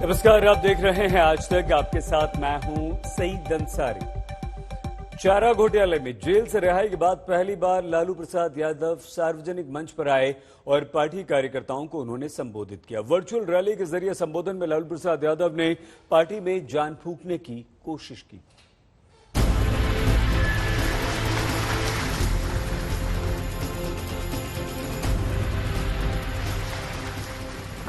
नमस्कार, आप देख रहे हैं आज तक। आपके साथ मैं हूं सईद अंसारी। चारा घोटाले में जेल से रिहाई के बाद पहली बार लालू प्रसाद यादव सार्वजनिक मंच पर आए और पार्टी कार्यकर्ताओं को उन्होंने संबोधित किया। वर्चुअल रैली के जरिए संबोधन में लालू प्रसाद यादव ने पार्टी में जान फूंकने की कोशिश की।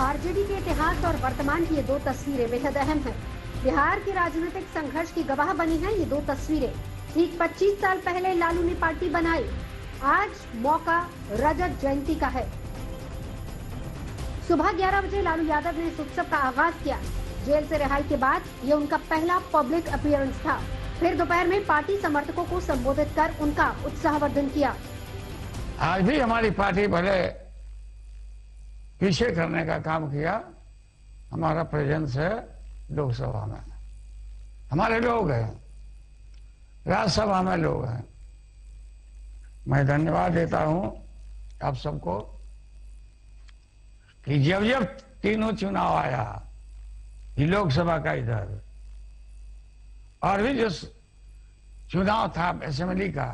आरजेडी के इतिहास और वर्तमान की ये दो तस्वीरें बेहद अहम हैं। बिहार के राजनीतिक संघर्ष की गवाह बनी हैं ये दो तस्वीरें। ठीक 25 साल पहले लालू ने पार्टी बनाई। आज मौका रजत जयंती का है। सुबह 11 बजे लालू यादव ने इस उत्सव का आगाज किया। जेल से रिहाई के बाद ये उनका पहला पब्लिक अपीयरेंस था। फिर दोपहर में पार्टी समर्थकों को संबोधित कर उनका उत्साहवर्धन किया। आज भी हमारी पार्टी भले पीछे करने का काम किया, हमारा प्रेजेंस है लोकसभा में, हमारे लोग हैं, राज्यसभा में लोग हैं। मैं धन्यवाद देता हूं आप सबको कि जब जब तीनों चुनाव आया, ये लोकसभा का इधर और भी जो चुनाव था असेंबली का,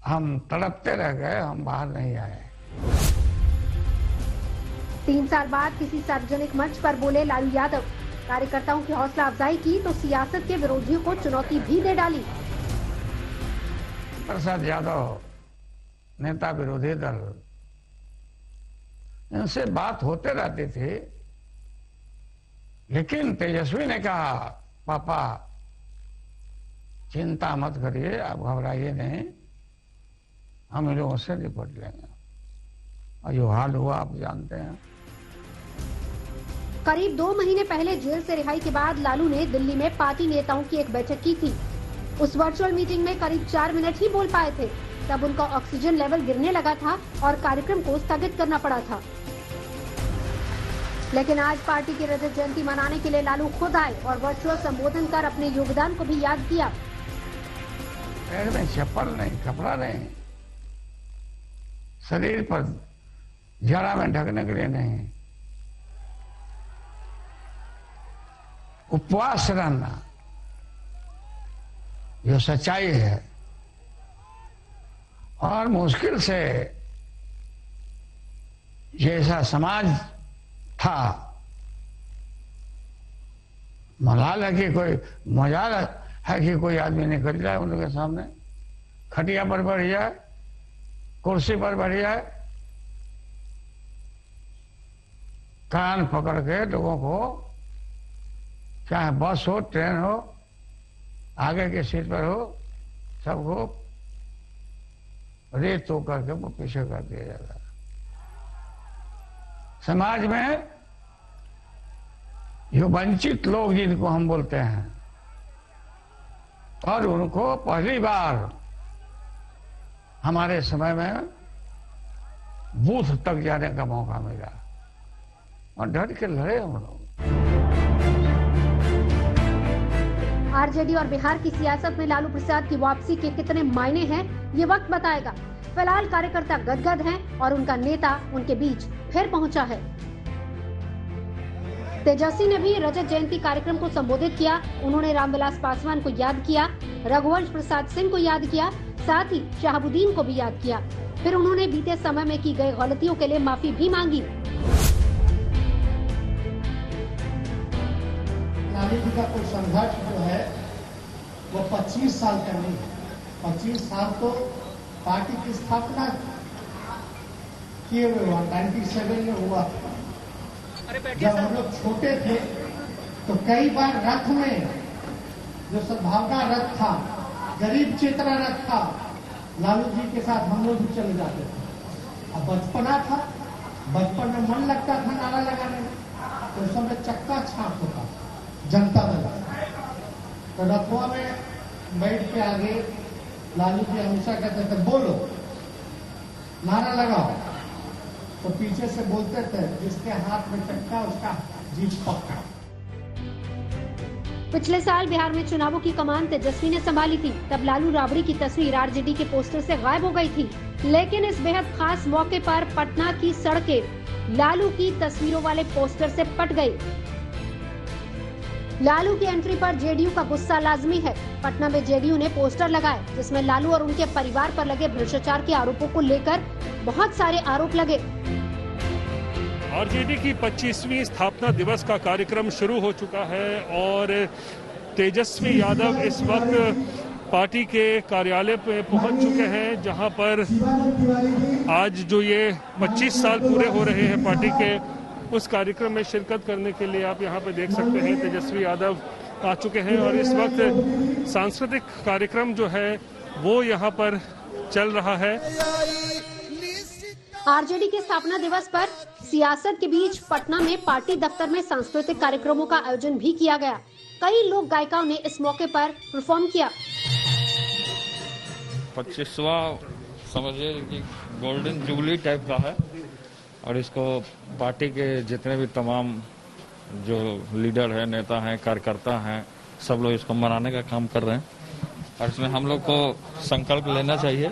हम तड़पते रह गए, हम बाहर नहीं आए। 3 साल बाद किसी सार्वजनिक मंच पर बोले लालू यादव। कार्यकर्ताओं की हौसला अफजाई की तो सियासत के विरोधियों को चुनौती भी दे डाली। प्रसाद यादव नेता विरोधी दल, इनसे बात होते रहती थी, लेकिन तेजस्वी ने कहा पापा चिंता मत करिए, आप घबराइए नहीं, हम इन लोगों से निपट लेंगे। और जो हाल हुआ आप जानते हैं। करीब 2 महीने पहले जेल से रिहाई के बाद लालू ने दिल्ली में पार्टी नेताओं की एक बैठक की थी। उस वर्चुअल मीटिंग में करीब 4 मिनट ही बोल पाए थे। तब उनका ऑक्सीजन लेवल गिरने लगा था और कार्यक्रम को स्थगित करना पड़ा था। लेकिन आज पार्टी की रजत जयंती मनाने के लिए लालू खुद आए और वर्चुअल संबोधन कर अपने योगदान को भी याद किया। पैर में चप्पल नहीं, कपड़ा नहीं, शरीर पर जड़ा में ढकने के लिए नहीं, उपवास रहना, जो सच्चाई है। और मुश्किल से जैसा समाज था, मलाल है कि कोई मजाल है कि कोई आदमी निकल जाए उनके सामने, खटिया पर बैठ जाए, कुर्सी पर बैठ जाए, कान पकड़ के लोगों को, चाहे बस हो, ट्रेन हो, आगे की सीट पर हो, सबको रेत तो करके वो पीछे कर दिया जाता है। समाज में जो वंचित लोग जिनको हम बोलते हैं, और उनको पहली बार हमारे समय में बूथ तक जाने का मौका मिला और डट के लड़े हम लोग। आरजेडी और बिहार की सियासत में लालू प्रसाद की वापसी के कितने मायने हैं, ये वक्त बताएगा। फिलहाल कार्यकर्ता गदगद हैं और उनका नेता उनके बीच फिर पहुंचा है। तेजस्वी ने भी रजत जयंती कार्यक्रम को संबोधित किया। उन्होंने रामविलास पासवान को याद किया, रघुवंश प्रसाद सिंह को याद किया, साथ ही शहाबुद्दीन को भी याद किया। फिर उन्होंने बीते समय में की गई गलतियों के लिए माफी भी मांगी। लालू जी का कोई संघर्ष जो है वो 25 साल का नहीं है। 25 साल तो पार्टी की स्थापना किए हुए हुआ 97 में हुआ था। जब हम लोग छोटे थे तो कई बार रथ में, जो सद्भावना रथ था, गरीब चेतना रथ था, लालू जी के साथ हम लोग भी चले जाते थे। अब बचपना था, बचपन में मन लगता था नारा लगाने में, तो उस समय चक्का छाप होता था जनता दल। तो रथुआ में बैठ के आगे लालू जी हमेशा कहते थे बोलो, नारा लगाओ, तो पीछे से बोलते थे जिसके हाथ में चक्का उसका जीत पक्का। पिछले साल बिहार में चुनावों की कमान तेजस्वी ने संभाली थी। तब लालू राबड़ी की तस्वीर आरजेडी के पोस्टर से गायब हो गई थी। लेकिन इस बेहद खास मौके पर पटना की सड़कें लालू की तस्वीरों वाले पोस्टर से पट गए। लालू की एंट्री पर जेडीयू का गुस्सा लाजमी है। पटना में जेडीयू ने पोस्टर लगाए जिसमें लालू और उनके परिवार पर लगे भ्रष्टाचार के आरोपों को लेकर बहुत सारे आरोप लगे। आरजेडी की 25वीं स्थापना दिवस का कार्यक्रम शुरू हो चुका है और तेजस्वी यादव इस वक्त पार्टी के कार्यालय पे पहुंच चुके हैं, जहां पर आज जो ये 25 साल पूरे हो रहे हैं पार्टी के, उस कार्यक्रम में शिरकत करने के लिए आप यहां पे देख सकते हैं तेजस्वी यादव आ चुके हैं और इस वक्त सांस्कृतिक कार्यक्रम जो है वो यहां पर चल रहा है। आरजेडी के स्थापना दिवस पर सियासत के बीच पटना में पार्टी दफ्तर में सांस्कृतिक कार्यक्रमों का आयोजन भी किया गया। कई लोक गायिकाओं ने इस मौके पर परफॉर्म किया। 25वां समझिए कि गोल्डन जुबली टाइप का है और इसको पार्टी के जितने भी तमाम जो लीडर हैं, नेता हैं, कार्यकर्ता हैं, सब लोग इसको मनाने का काम कर रहे हैं और इसमें हम लोग को संकल्प लेना चाहिए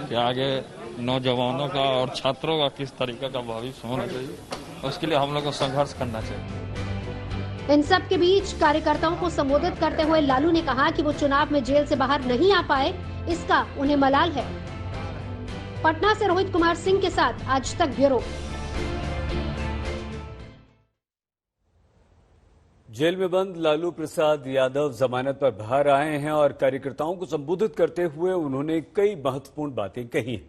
कि आगे नौजवानों का और छात्रों का किस तरीके का भविष्य होना चाहिए, उसके लिए हम लोग को संघर्ष करना चाहिए। इन सब के बीच कार्यकर्ताओं को संबोधित करते हुए लालू ने कहा कि वो चुनाव में जेल से बाहर नहीं आ पाए, इसका उन्हें मलाल है। पटना से रोहित कुमार सिंह के साथ आज तक ब्यूरो। जेल में बंद लालू प्रसाद यादव जमानत पर बाहर आए हैं और कार्यकर्ताओं को संबोधित करते हुए उन्होंने कई महत्वपूर्ण बातें कही।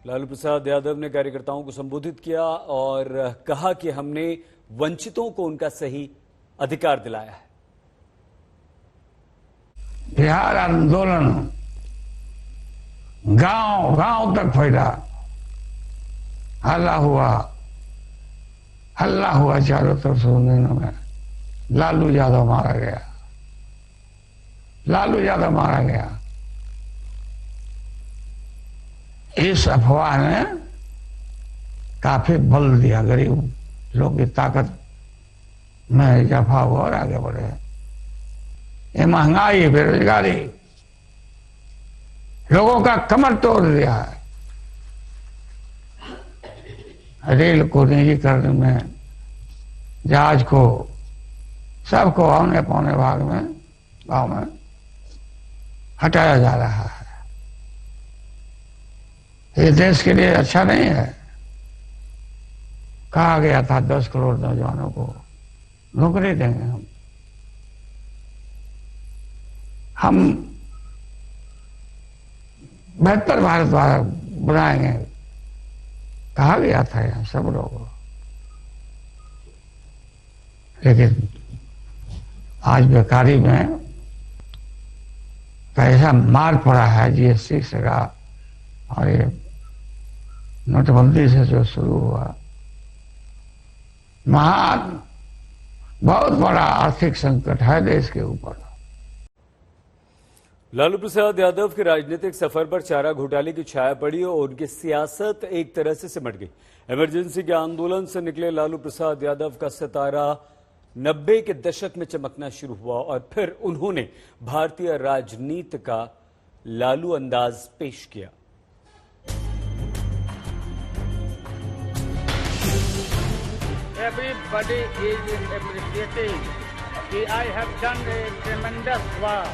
लालू प्रसाद यादव ने कार्यकर्ताओं को संबोधित किया और कहा कि हमने वंचितों को उनका सही अधिकार दिलाया है। बिहार आंदोलन गांव गांव तक फैला, हल्ला हुआ चारों तरफ सुनने में। लालू यादव मारा गया। इस अफवाह ने काफी बल दिया, गरीब लोग की ताकत में इजाफा हुआ और आगे बढ़े। ये महंगाई, बेरोजगारी लोगों का कमर तोड़ दिया है। रेल को निजीकरण में, जहाज को, सबको औने पौने भाग में, गांव में हटाया जा रहा है। ये देश के लिए अच्छा नहीं है। कहा गया था 10 करोड़ नौजवानों को नौकरी देंगे हम बेहतर भारत बनाएंगे, कहा गया था यहाँ सब लोगों। लेकिन आज बेकारी में कैसा मार पड़ा है जीएसटी से का और ये नोटबंदी से जो शुरू हुआ, महान बहुत बड़ा आर्थिक संकट है देश के ऊपर। लालू प्रसाद यादव के राजनीतिक सफर पर चारा घोटाले की छाया पड़ी और उनकी सियासत एक तरह से सिमट गई। इमरजेंसी के आंदोलन से निकले लालू प्रसाद यादव का सितारा 90 के दशक में चमकना शुरू हुआ और फिर उन्होंने भारतीय राजनीति का लालू अंदाज पेश किया। Everybody is appreciating that I have done a tremendous work.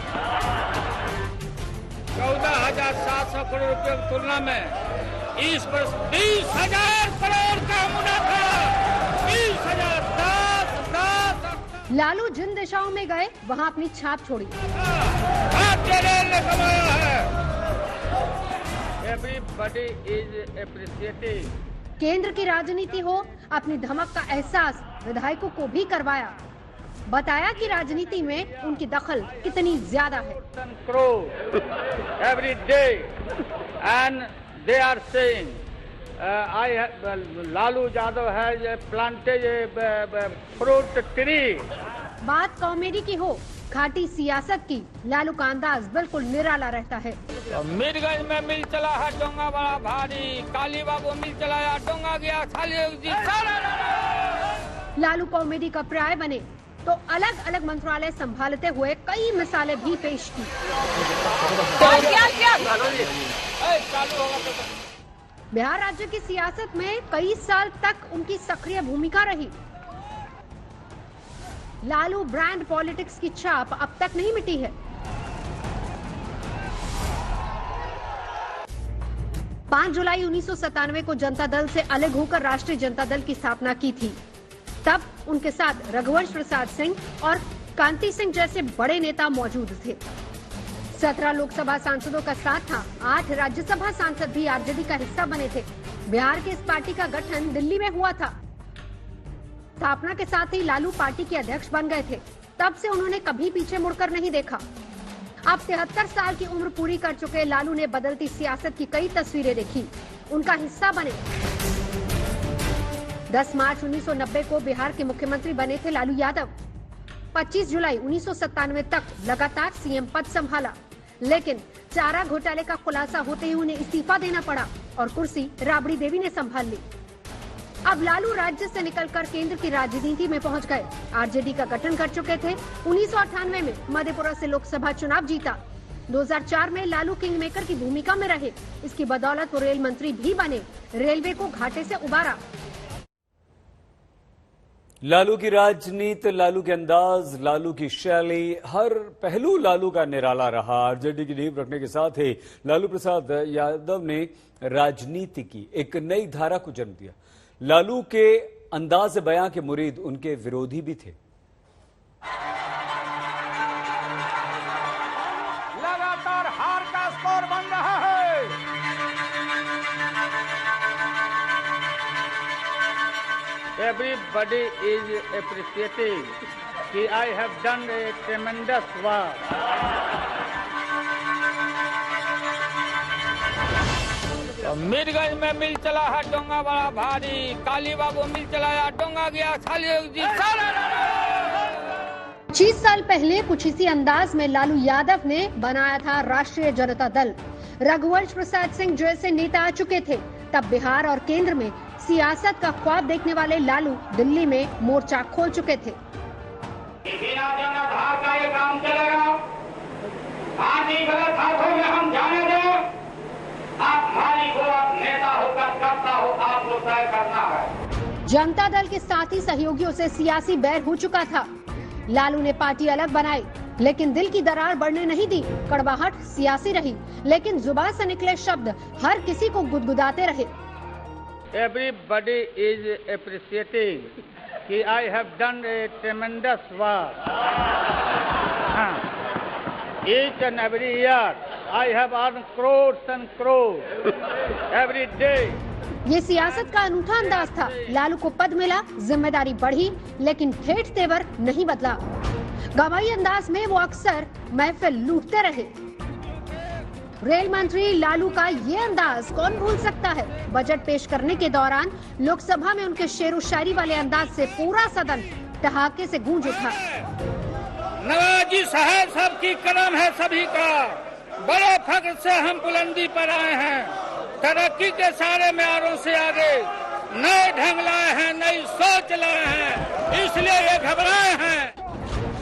14,700 crore रुपए की तुलना में इस वर्ष 20,000 करोड़ का मुनाफा, 20,000 10 लालू जिन दिशाओं में गए वहां अपनी छाप छोड़ी। भारतीय रेल ने कमाया है। Everybody is appreciating. केंद्र की राजनीति हो, अपनी धमक का एहसास विधायकों को भी करवाया। बताया कि राजनीति में उनकी दखल कितनी ज्यादा है। Every day and they are saying Lalu Yadav has planted a fruit tree. बात कॉमेडी की हो, घाटी सियासत की, लालू का अंदाज बिल्कुल निराला रहता है। मीरगंज में मिल चला है डोंगा बड़ा भारी, काली बाबू मिल चलाया डोंगा गया खाली। लालू कॉमेडी का पर्याय बने तो अलग अलग मंत्रालय संभालते हुए कई मिसालें भी पेश की। चालू होगा तो। बिहार राज्य की सियासत में कई साल तक उनकी सक्रिय भूमिका रही। लालू ब्रांड पॉलिटिक्स की छाप अब तक नहीं मिटी है। 5 जुलाई 1997 को जनता दल से अलग होकर राष्ट्रीय जनता दल की स्थापना की थी। तब उनके साथ रघुवंश प्रसाद सिंह और कांति सिंह जैसे बड़े नेता मौजूद थे। 17 लोकसभा सांसदों का साथ था। 8 राज्यसभा सांसद भी आरजेडी का हिस्सा बने थे। बिहार की इस पार्टी का गठन दिल्ली में हुआ था। स्थापना के साथ ही लालू पार्टी के अध्यक्ष बन गए थे। तब से उन्होंने कभी पीछे मुड़कर नहीं देखा। अब 73 साल की उम्र पूरी कर चुके लालू ने बदलती सियासत की कई तस्वीरें देखी, उनका हिस्सा बने। 10 मार्च 1990 को बिहार के मुख्यमंत्री बने थे लालू यादव। 25 जुलाई 1997 तक लगातार सीएम पद संभाला, लेकिन चारा घोटाले का खुलासा होते ही उन्हें इस्तीफा देना पड़ा और कुर्सी राबड़ी देवी ने संभाल ली। अब लालू राज्य से निकलकर केंद्र की राजनीति में पहुंच गए। आरजेडी का गठन कर चुके थे। 1998 में मधेपुरा से लोकसभा चुनाव जीता। 2004 में लालू किंग मेकर की भूमिका में रहे। इसकी बदौलत वो रेल मंत्री भी बने, रेलवे को घाटे से उबारा। लालू की राजनीति, लालू के अंदाज, लालू की शैली, हर पहलू लालू का निराला रहा। आरजेडी की नींव रखने के साथ ही लालू प्रसाद यादव ने राजनीति की एक नई धारा को जन्म दिया। लालू के अंदाज बयां के मुरीद उनके विरोधी भी थे। लगातार हार का स्कोर बन रहा है। Everybody is appreciating कि I have done a tremendous work. Mirganj में मिल चला है डोंगा बड़ा भारी, काली बाबू मिल चलाया डोंगा गया खाली। 25 साल पहले कुछ इसी अंदाज में लालू यादव ने बनाया था राष्ट्रीय जनता दल। रघुवंश प्रसाद सिंह जैसे नेता आ चुके थे। तब बिहार और केंद्र में सियासत का ख्वाब देखने वाले लालू दिल्ली में मोर्चा खोल चुके थे। का ये काम चलेगा, पार्टी गलत हाथों में हम जाने दें। आप मालिक हो, आप नेता होकर करता हो, आपको तय करना है। जनता दल के साथी सहयोगियों से सियासी बैर हो चुका था। लालू ने पार्टी अलग बनाई, लेकिन दिल की दरार बढ़ने नहीं दी। कड़वाहट सियासी रही, लेकिन जुबान से निकले शब्द हर किसी को गुदगुदाते रहे। Everybody is appreciating कि I have done a tremendous work. Each and every year I have earned crores and crores every day. ये सियासत का अनूठा अंदाज था। लालू को पद मिला, जिम्मेदारी बढ़ी, लेकिन ठेठ तेवर नहीं बदला। गवाही अंदाज में वो अक्सर महफिल लूटते रहे। रेल मंत्री लालू का ये अंदाज कौन भूल सकता है। बजट पेश करने के दौरान लोकसभा में उनके शेरो शायरी वाले अंदाज से पूरा सदन ठहाके से गूंज उठा। नवाजी साहब सबकी कदम है सभी का, बड़े फख्र से हम बुलंदी पर आए हैं। तरक्की के सारे म्यारों से आगे नए ढंग लाए हैं, नई सोच लाए हैं, इसलिए ये घबराए हैं।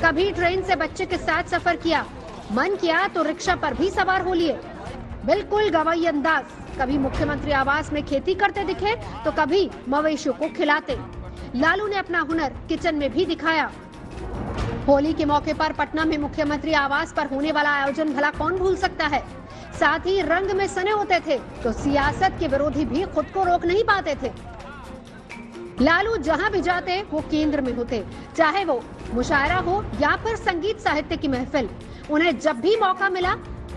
कभी ट्रेन से बच्चे के साथ सफर किया, मन किया तो रिक्शा पर भी सवार हो लिए। बिल्कुल गवाही अंदाज। कभी मुख्यमंत्री आवास में खेती करते दिखे तो कभी मवेशियों को खिलाते। लालू ने अपना हुनर किचन में भी दिखाया। होली के मौके पर पटना में मुख्यमंत्री आवास पर होने वाला आयोजन भला कौन भूल सकता है। साथ ही रंग में सने होते थे तो सियासत के विरोधी भी खुद को रोक नहीं पाते थे। लालू जहां भी जाते वो केंद्र में होते, चाहे वो मुशायरा हो या फिर संगीत साहित्य की महफिल। उन्हें जब भी मौका मिला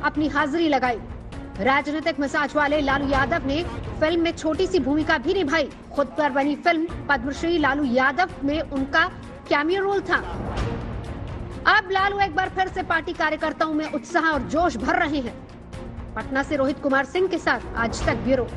अपनी हाजिरी लगाई। राजनीतिक मिजाज वाले लालू यादव ने फिल्म में छोटी सी भूमिका भी निभाई। खुद पर बनी फिल्म पद्मश्री लालू यादव में उनका कैमियो रोल था। अब लालू एक बार फिर से पार्टी कार्यकर्ताओं में उत्साह और जोश भर रहे हैं। पटना से रोहित कुमार सिंह के साथ आज तक ब्यूरो।